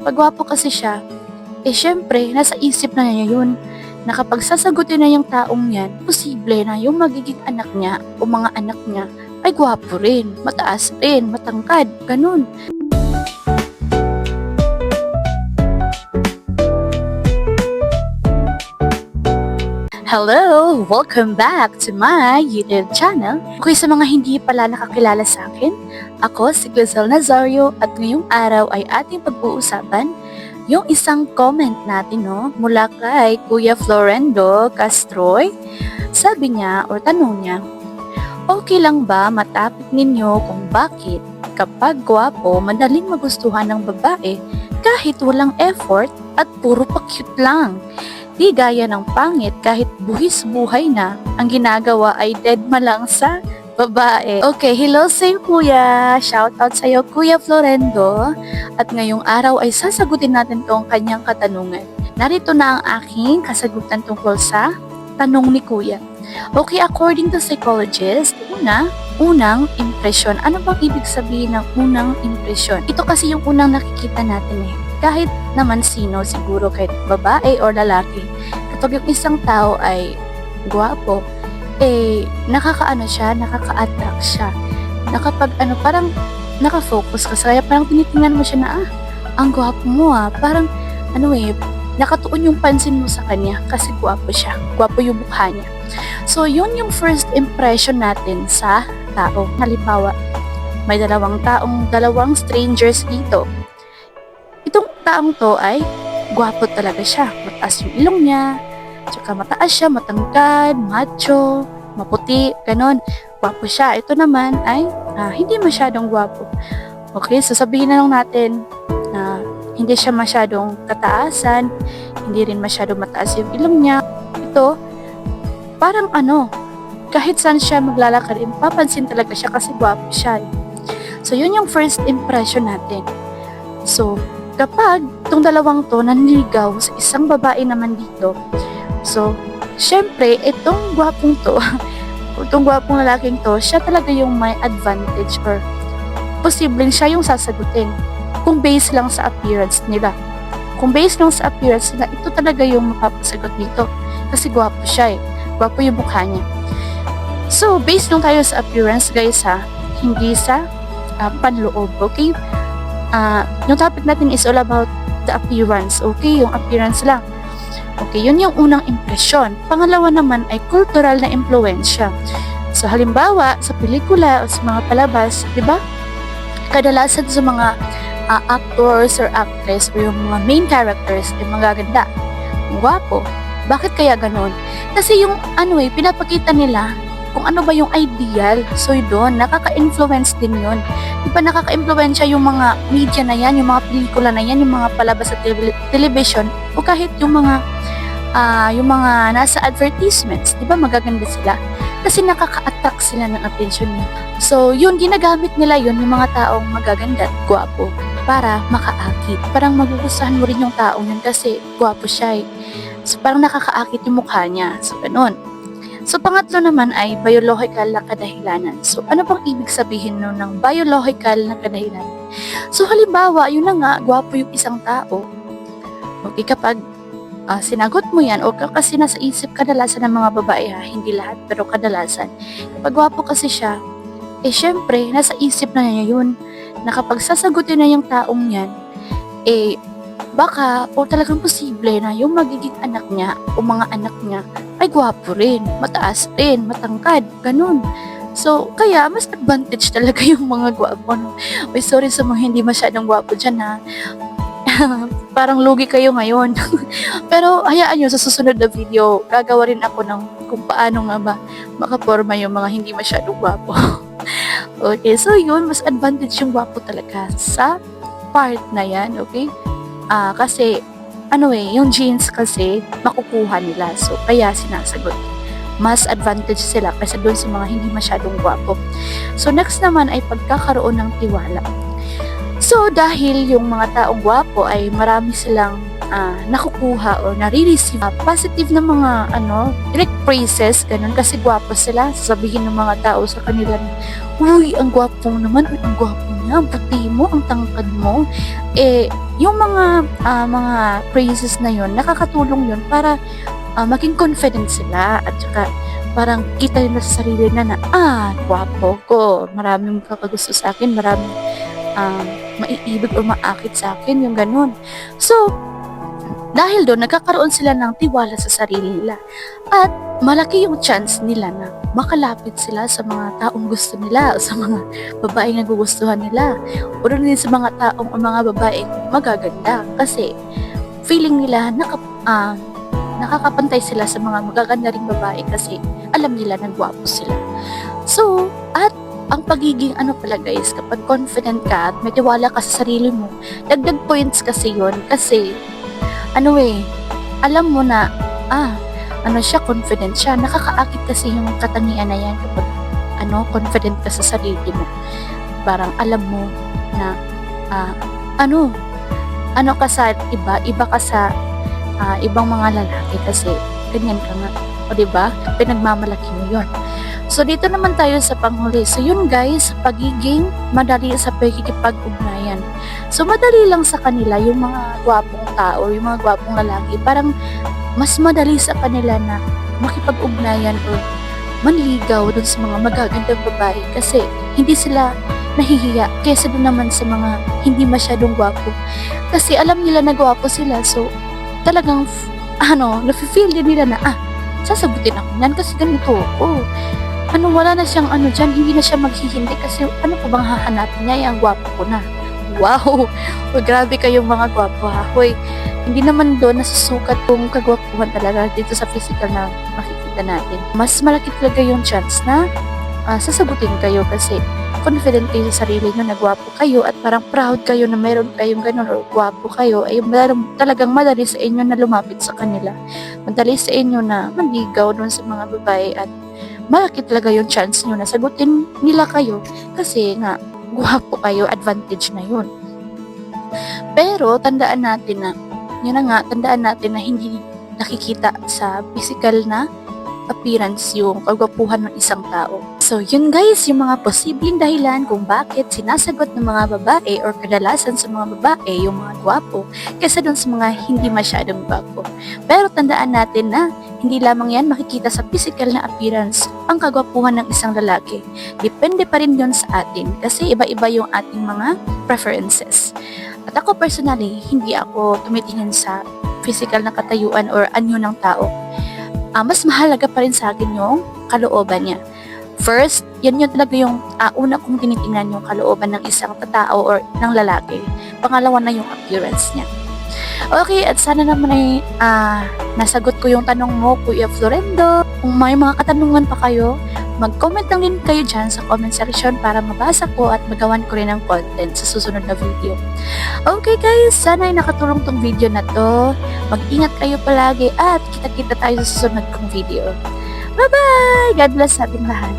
Kapag gwapo kasi siya, syempre, nasa isip na niya yun, na kapag sasagutin na yung taong yan, posible na yung magiging anak niya o mga anak niya ay gwapo rin, mataas rin, matangkad, ganun. Hello! Welcome back to my YouTube channel. Okay, sa mga hindi pala nakakilala sa akin, ako si Glisel Nazario at ngayong araw ay ating pag-uusapan yung isang comment natin mula kay Kuya Florendo Castroy. Sabi niya or tanong niya, okay lang ba matapik ninyo kung bakit kapag gwapo madaling magustuhan ng babae kahit walang effort at puro pa-cute lang? Di gaya ng pangit kahit buhis buhay na, ang ginagawa ay deadma lang sa babae. Okay, hello sa'yo kuya. Shout out sa'yo Kuya Florendo. At ngayong araw ay sasagutin natin tong kanyang katanungan. Narito na ang aking kasagutan tungkol sa tanong ni kuya. Okay, according to psychologist, unang impression. Ano bang ibig sabihin ng unang impression? Ito kasi yung unang nakikita natin kahit naman sino, siguro kahit babae or lalaki, kapag yung isang tao ay gwapo, nakaka-attract siya. Parang nakafocus ka. Kaya parang tinitingnan mo siya na, ang gwapo mo parang, nakatuon yung pansin mo sa kanya kasi gwapo siya. Gwapo yung mukha niya. So, yun yung first impression natin sa tao. Halimbawa, may dalawang strangers dito. Itong taong to ay gwapo talaga siya. Mataas yung ilong niya, tsaka mataas siya, matangkad, macho, maputi, ganon. Gwapo siya. Ito naman ay hindi masyadong gwapo. Okay, sasabihin na lang natin na hindi siya masyadong kataasan, hindi rin masyadong mataas yung ilong niya. Ito, parang kahit saan siya maglalakad, papansin talaga siya kasi gwapo siya. So, yun yung first impression natin. So, kapag itong dalawang to nanligaw sa isang babae naman dito, so, syempre, itong gwapong lalaking to, siya talaga yung may advantage or posibleng siya yung sasagutin kung based lang sa appearance nila. Kung based lang sa appearance nila, ito talaga yung mapapasagot dito kasi gwapo siya gwapo yung mukha niya. So, based lang tayo sa appearance guys hindi sa panloob, okay? Yung topic natin is all about the appearance, okay? Yung appearance lang. Okay, yun yung unang impresyon. Pangalawa naman ay cultural na impluensya. So, halimbawa, sa pelikula o sa mga palabas, di ba? Kadalasan sa mga actors or actress o yung mga main characters ay magaganda. Gwapo. Bakit kaya ganun? Kasi yung pinapakita nila kung ano ba yung ideal. So doon, nakaka-influence din yun. Di ba nakaka-influensya yung mga media na yan, yung mga pelikula na yan, yung mga palabas sa television, o kahit yung mga nasa advertisements, di ba magaganda sila? Kasi nakaka-attract sila ng attention niya. So yun, ginagamit nila yun, yung mga taong magaganda at gwapo para makaakit. Parang magugustuhan mo rin yung taong yun kasi gwapo siya So parang nakakaakit yung mukha niya. So ganun. So, pangatlo naman ay biological na kadahilanan. So, ano bang ibig sabihin ng biological na kadahilanan? So, halimbawa, yun na nga, gwapo yung isang tao. Okay, kapag sinagot mo yan, o kasi nasa isip kadalasan ng mga babae hindi lahat, pero kadalasan. Kapag gwapo kasi siya, syempre, nasa isip na niya yun, na kapag sasagutin na yung taong yan, baka o talagang posible na yung magiging anak niya o mga anak niya ay gwapo rin, mataas rin, matangkad, ganun. So, kaya mas advantage talaga yung mga gwapo. Sorry sa mga hindi masyadong gwapo dyan Parang lugi kayo ngayon. Pero hayaan nyo, sa susunod na video, gagawa rin ako ng kung paano nga ba makaporma yung mga hindi masyadong gwapo. Okay, so yun, mas advantage yung gwapo talaga sa part na yan, okay? Kasi, yung genes kasi, makukuha nila. So, kaya sinasagot. Mas advantage sila kasi doon sa mga hindi masyadong gwapo. So, next naman ay pagkakaroon ng tiwala. So, dahil yung mga taong gwapo ay marami silang nakukuha o nare-receive positive na mga direct praises, ganun, kasi gwapo sila. Sasabihin ng mga tao sa kanila, uy, ang gwapo mo naman, ang gwapo mo niya, ang puti mo, ang tangkad mo. Yung mga praises na yun, nakakatulong yun para maging confident sila at saka parang kita nila sa sarili na gwapo ko, maraming kakagusto sa akin, maraming maiibig o maakit sa akin, yung ganun. So, dahil doon, nagkakaroon sila ng tiwala sa sarili nila. At malaki yung chance nila na makalapit sila sa mga taong gusto nila o sa mga babaeng nagugustuhan nila. O rin sa mga taong o mga babaeng magaganda. Kasi feeling nila nakakapantay sila sa mga magaganda ring babae kasi alam nila na gwapo sila. So, at ang pagiging pala guys, kapag confident ka at may tiwala ka sa sarili mo, dagdag points kasi yun. Kasi alam mo na, confident siya. Nakakaakit kasi yung katangian na yan kapag, confident ka sa sarili mo. Parang alam mo na, ka sa iba ka sa ibang mga lalaki kasi ganyan ka nga. O diba? Pinagmamalaki mo yun. So, dito naman tayo sa panghuli. So, yun guys, pagiging madali sa pagkikipag-ugnayan. So, madali lang sa kanila yung mga gwapong tao, yung mga gwapong lalaki. Parang mas madali sa kanila na makipag-ugnayan o manligaw dun sa mga magagandang babae kasi hindi sila nahihiya kaysa dun naman sa mga hindi masyadong gwapo. Kasi alam nila na gwapo sila. So, talagang, nafe-feel din nila na, sasagutin ako yan kasi ganito ako. Wala na siyang dyan, hindi na siya maghihindi kasi ano pa bang hahanapin niya, ang gwapo ko na. Wow! Grabe kayong mga gwapo ha. Hoy, hindi naman doon nasusukat kung kagwapuhan talaga dito sa physical na makikita natin. Mas malaki talaga yung chance na sasagutin kayo kasi confident kayo sa sarili nyo na gwapo kayo at parang proud kayo na meron kayong ganun or gwapo kayo, ay talagang madali sa inyo na lumapit sa kanila. Madali sa inyo na manligaw doon sa mga babae at malaki talaga yung chance nyo na sagutin nila kayo kasi nga gwapo kayo, advantage na yun. Pero tandaan natin na hindi nakikita sa physical na appearance yung kagwapuhan ng isang tao. So yun guys, yung mga posibleng dahilan kung bakit sinasagot ng mga babae or kadalasan sa mga babae yung mga gwapo kaysa dun sa mga hindi masyadong gwapo. Pero tandaan natin na hindi lamang yan makikita sa physical na appearance ang kagwapuhan ng isang lalaki. Depende pa rin yun sa atin kasi iba-iba yung ating mga preferences. At ako personally, hindi ako tumitingin sa physical na katayuan or anyo ng tao. Mas mahalaga pa rin sa akin yung kalooban niya. First, yan yun talaga yung una kong tinitingnan yung kalooban ng isang tao or ng lalaki. Pangalawa na yung appearance niya. Okay, at sana naman ay nasagot ko yung tanong mo, Kuya Florendo. Kung may mga katanungan pa kayo, mag-comment lang din kayo dyan sa comment section para mabasa ko at magawan ko rin ng content sa susunod na video. Okay guys, sana ay nakatulong tong video na to. Mag-ingat kayo palagi at kita-kita tayo sa susunod kong video. Bye-bye! God bless sa ating lahat.